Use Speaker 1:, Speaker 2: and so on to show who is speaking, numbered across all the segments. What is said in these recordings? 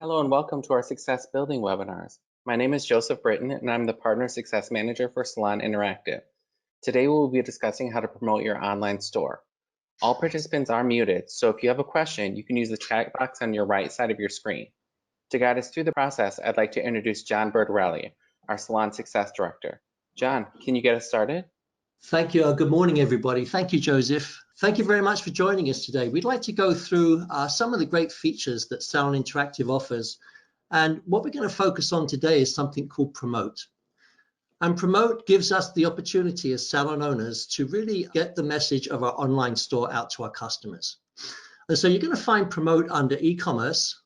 Speaker 1: Hello and welcome to our Success Building webinars. My name is Joseph Britton and I'm the Partner Success Manager for Salon Interactive. Today we will be discussing how to promote your online store. All participants are muted, so if you have a question, you can use the chat box on your right side of your screen. To guide us through the process, I'd like to introduce John Bertarelli, our Salon Success Director. John, can you get us started?
Speaker 2: Thank you. Good morning, everybody. Thank you, Joseph. Thank you very much for joining us today. We'd like to go through some of the great features that Salon Interactive offers. And what we're going to focus on today is something called Promote. And Promote gives us the opportunity as salon owners to really get the message of our online store out to our customers. And so you're going to find Promote under e-commerce.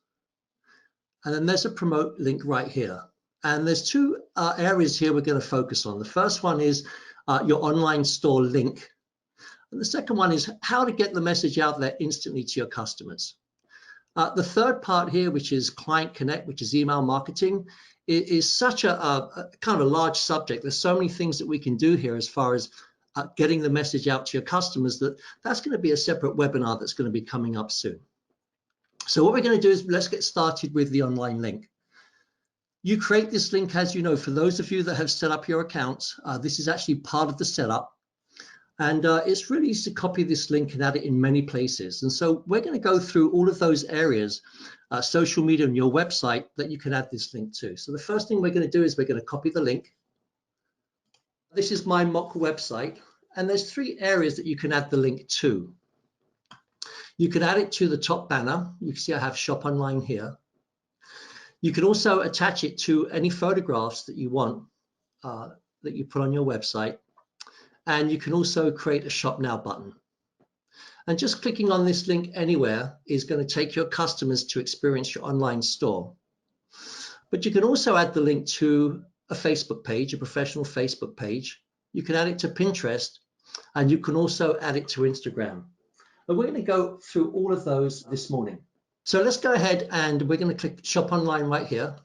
Speaker 2: And then there's a Promote link right here. And there's two areas here we're going to focus on. The first one is your online store link. And the second one is how to get the message out there instantly to your customers. The third part here, which is Client Connect, which is email marketing, is such a kind of a large subject. There's so many things that we can do here as far as getting the message out to your customers that's going to be a separate webinar that's going to be coming up soon. So what we're going to do is let's get started with the online link. You create this link, as you know, for those of you that have set up your accounts, this is actually part of the setup. And it's really easy to copy this link and add it in many places. And so we're going to go through all of those areas, social media and your website, that you can add this link to. So the first thing we're going to do is we're going to copy the link. This is my mock website. And there's three areas that you can add the link to. You can add it to the top banner. You can see I have Shop Online here. You can also attach it to any photographs that you want that you put on your website. And you can also create a Shop Now button. And just clicking on this link anywhere is going to take your customers to experience your online store. But you can also add the link to a Facebook page, a professional Facebook page. You can add it to Pinterest, and you can also add it to Instagram. And we're going to go through all of those this morning. So let's go ahead and we're going to click Shop Online right here.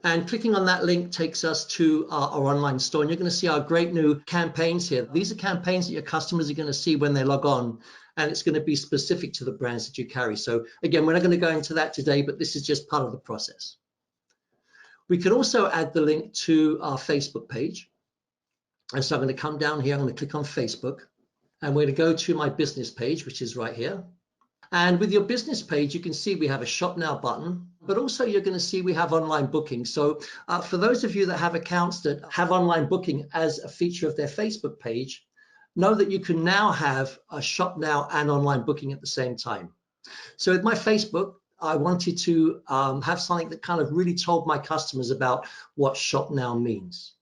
Speaker 2: And clicking on that link takes us to our online store. And you're going to see our great new campaigns here. These are campaigns that your customers are going to see when they log on. And it's going to be specific to the brands that you carry. So again, we're not going to go into that today, but this is just part of the process. We can also add the link to our Facebook page. And so I'm going to come down here. I'm going to click on Facebook. And we're going to go to my business page, which is right here. And with your business page, you can see we have a Shop Now button, but also you're going to see we have online booking. So for those of you that have accounts that have online booking as a feature of their Facebook page, know that you can now have a Shop Now and online booking at the same time. So with my Facebook, I wanted to have something that kind of really told my customers about what Shop Now means.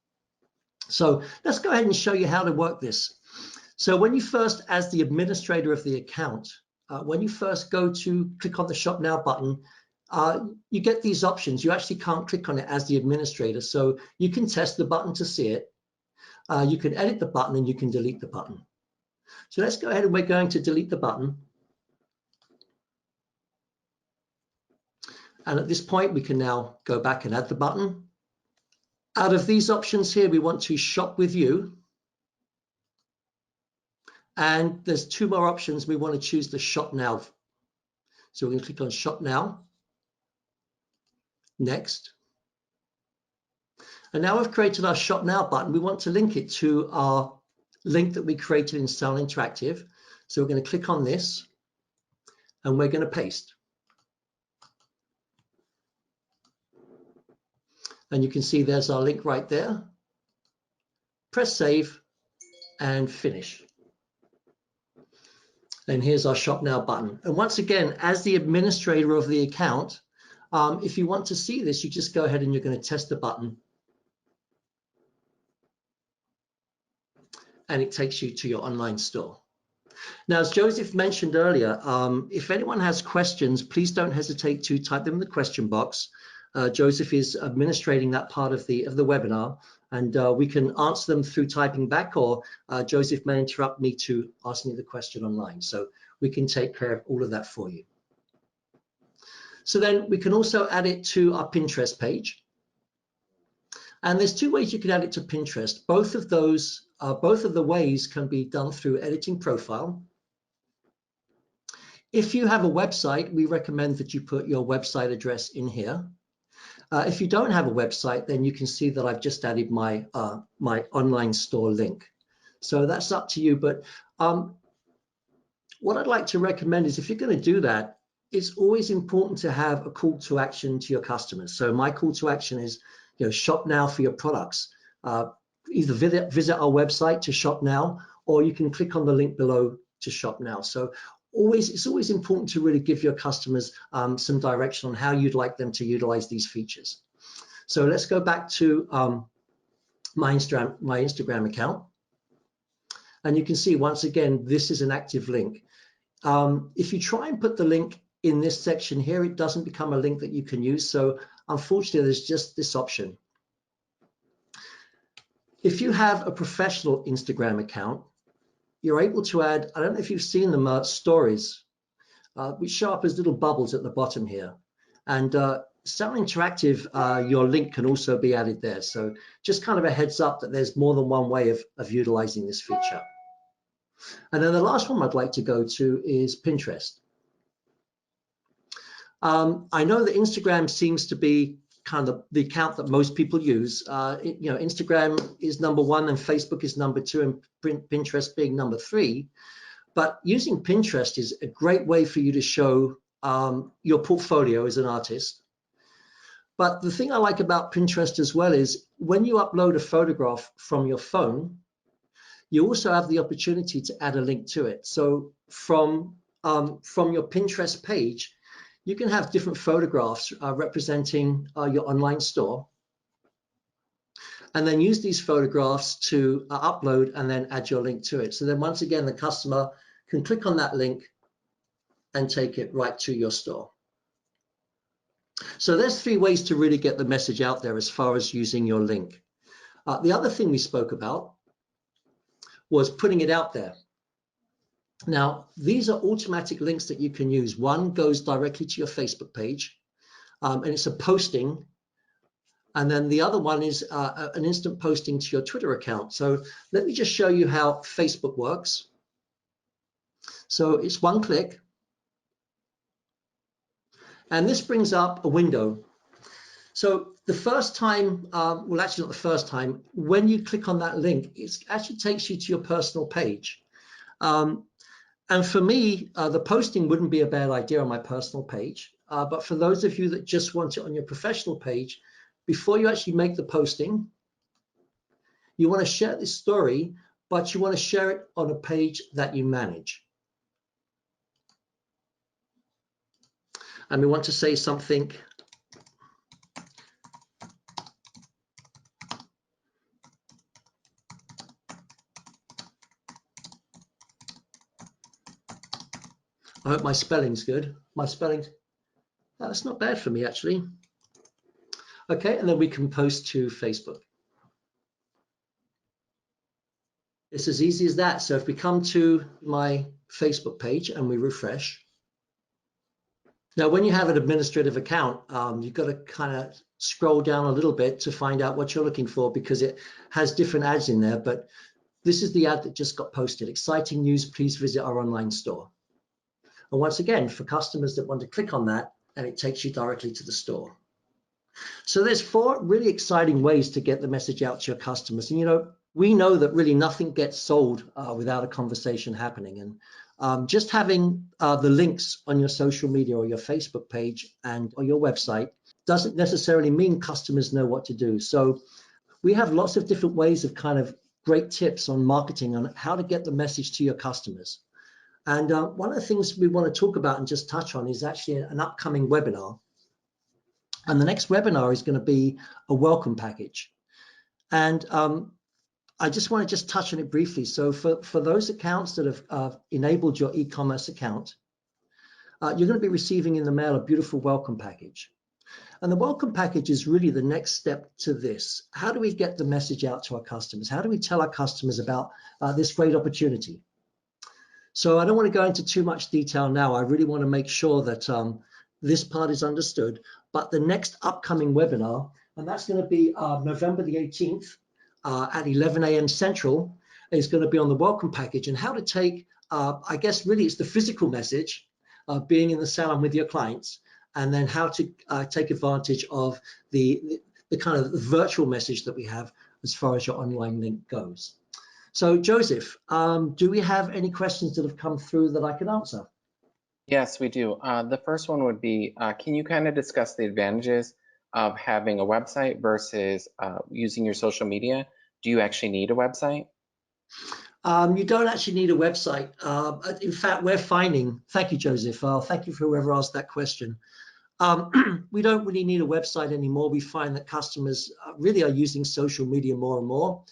Speaker 2: So let's go ahead and show you how to work this. So when you first, as the administrator of the account, when you first go to click on the Shop Now button, you get these options. You actually can't click on it as the administrator, so you can test the button to see it. You can edit the button and you can delete the button. So let's go ahead and we're going to delete the button. And at this point, we can now go back and add the button. Out of these options here, we want to shop with you. And there's two more options. We want to choose the Shop Now. So we're going to click on Shop Now. Next. And now we've created our Shop Now button. We want to link it to our link that we created in Salon Interactive. So we're going to click on this and we're going to paste. And you can see there's our link right there. Press save and finish. And here's our Shop Now button. And once again, as the administrator of the account, if you want to see this, you just go ahead and you're going to test the button. And it takes you to your online store. Now, as Joseph mentioned earlier, if anyone has questions, please don't hesitate to type them in the question box. Joseph is administrating that part of the webinar, and we can answer them through typing back, or Joseph may interrupt me to ask me the question online. So we can take care of all of that for you. So then we can also add it to our Pinterest page. And there's two ways you can add it to Pinterest. Both of the ways can be done through editing profile. If you have a website, we recommend that you put your website address in here. If you don't have a website, then you can see that I've just added my my online store link. So that's up to you. But what I'd like to recommend is if you're going to do that, it's always important to have a call to action to your customers. So my call to action is, shop now for your products. Either visit our website to shop now, or you can click on the link below to shop now. So it's always important to really give your customers some direction on how you'd like them to utilize these features. So let's go back to my Instagram account. And you can see, once again, this is an active link. If you try and put the link in this section here, it doesn't become a link that you can use. So unfortunately, there's just this option. If you have a professional Instagram account, you're able to add, I don't know if you've seen them, stories, which show up as little bubbles at the bottom here. And Salon Interactive, your link can also be added there. So just kind of a heads up that there's more than one way of utilizing this feature. And then the last one I'd like to go to is Pinterest. I know that Instagram seems to be kind of the account that most people use. Instagram is number one and Facebook is number two, and Pinterest being number three. But using Pinterest is a great way for you to show your portfolio as an artist. But the thing I like about Pinterest as well is when you upload a photograph from your phone, you also have the opportunity to add a link to it. So from your Pinterest page, you can have different photographs representing your online store, and then use these photographs to upload and then add your link to it. So then once again, the customer can click on that link and take it right to your store. So there's three ways to really get the message out there as far as using your link. The other thing we spoke about was putting it out there. Now, these are automatic links that you can use. One goes directly to your Facebook page, and it's a posting. And then the other one is an instant posting to your Twitter account. So let me just show you how Facebook works. So it's one click. And this brings up a window. So the first time, well, actually not the first time, when you click on that link, it actually takes you to your personal page. And for me, the posting wouldn't be a bad idea on my personal page. But for those of you that just want it on your professional page, before you actually make the posting, you want to share this story, but you want to share it on a page that you manage. And we want to say something. I hope my spelling's good. My spelling, that's not bad for me, actually. Okay, and then we can post to Facebook. It's as easy as that. So if we come to my Facebook page and we refresh. Now, when you have an administrative account, you've got to kind of scroll down a little bit to find out what you're looking for, because it has different ads in there. But this is the ad that just got posted. Exciting news, please visit our online store. And once again, for customers that want to click on that, and it takes you directly to the store. So there's four really exciting ways to get the message out to your customers. And we know that really nothing gets sold without a conversation happening. And just having the links on your social media or your Facebook page and or your website doesn't necessarily mean customers know what to do. So we have lots of different ways of kind of great tips on marketing on how to get the message to your customers. And one of the things we want to talk about and just touch on is actually an upcoming webinar. And the next webinar is going to be a welcome package. And I just want to just touch on it briefly. So for those accounts that have enabled your e-commerce account, you're going to be receiving in the mail a beautiful welcome package. And the welcome package is really the next step to this. How do we get the message out to our customers? How do we tell our customers about this great opportunity? So I don't want to go into too much detail now. I really want to make sure that this part is understood. But the next upcoming webinar, and that's going to be November the 18th at 11 a.m. Central, is going to be on the welcome package and how to take, I guess really it's the physical message, being in the salon with your clients, and then how to take advantage of the kind of virtual message that we have as far as your online link goes. So Joseph, do we have any questions that have come through that I can answer?
Speaker 1: Yes, we do. The first one would be, can you kind of discuss the advantages of having a website versus using your social media? Do you actually need a website?
Speaker 2: You don't actually need a website. In fact, we're finding, thank you, Joseph. Thank you for whoever asked that question. We don't really need a website anymore. We find that customers really are using social media more and more.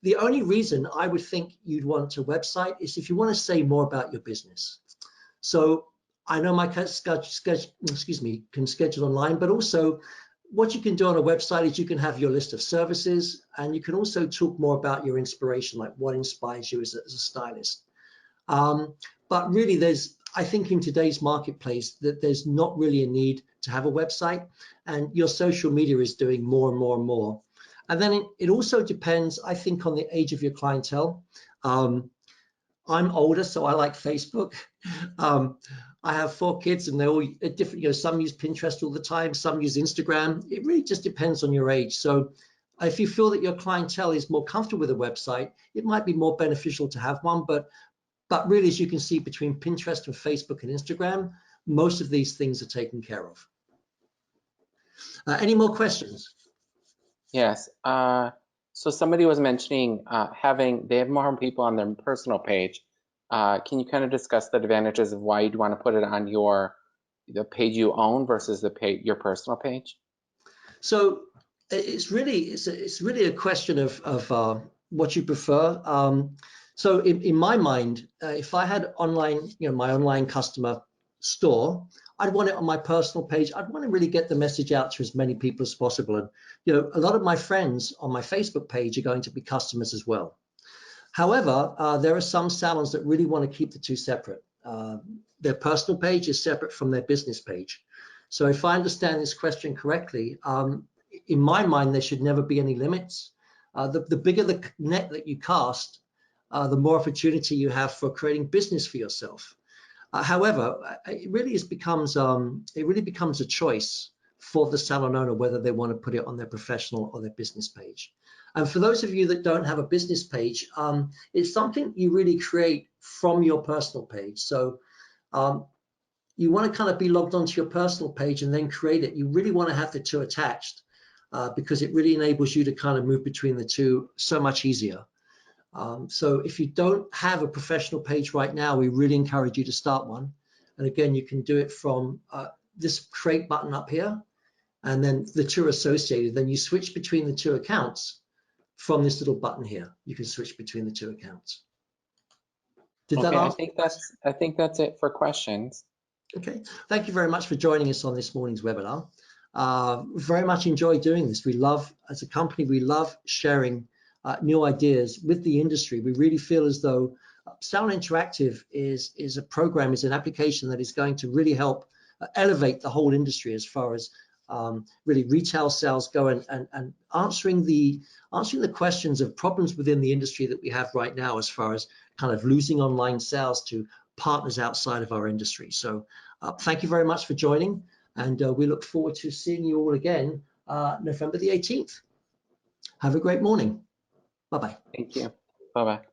Speaker 2: The only reason I would think you'd want a website is if you want to say more about your business. So I know my can schedule online, but also what you can do on a website is you can have your list of services, and you can also talk more about your inspiration, like what inspires you as a stylist. But really, I think in today's marketplace that there's not really a need to have a website, and your social media is doing more and more and more. And then it also depends, I think, on the age of your clientele. I'm older, so I like Facebook. I have 4 kids, and they're all different. You know, some use Pinterest all the time, some use Instagram. It really just depends on your age. So if you feel that your clientele is more comfortable with a website, it might be more beneficial to have one. But really, as you can see, between Pinterest and Facebook and Instagram, most of these things are taken care of. Any more questions?
Speaker 1: Yes. So somebody was mentioning they have more people on their personal page. Can you kind of discuss the advantages of why you'd want to put it on the page you own versus your personal page?
Speaker 2: So it's really a question of what you prefer. So in my mind, if I had online, my online customer store, I'd want it on my personal page. I'd want to really get the message out to as many people as possible. And a lot of my friends on my Facebook page are going to be customers as well. However, there are some salons that really want to keep the two separate. Their personal page is separate from their business page. So if I understand this question correctly, in my mind, there should never be any limits. The bigger the net that you cast, the more opportunity you have for creating business for yourself. However, it really becomes a choice for the salon owner whether they want to put it on their professional or their business page. And for those of you that don't have a business page, it's something you really create from your personal page. So you want to kind of be logged onto your personal page and then create it. You really want to have the two attached because it really enables you to kind of move between the two so much easier. So if you don't have a professional page right now, we really encourage you to start one. And again, you can do it from this create button up here, and then the two are associated. Then you switch between the two accounts from this little button here. You can switch between the two accounts. Did that answer?
Speaker 1: I think that's it for questions.
Speaker 2: Okay, thank you very much for joining us on this morning's webinar. Very much enjoy doing this. We love, as a company, we love sharing new ideas with the industry. We really feel as though Salon Interactive is an application that is going to really help elevate the whole industry as far as really retail sales go, and answering the questions of problems within the industry that we have right now as far as kind of losing online sales to partners outside of our industry. So thank you very much for joining, and we look forward to seeing you all again November the 18th. Have a great morning. Bye-bye.
Speaker 1: Thank you. Bye-bye.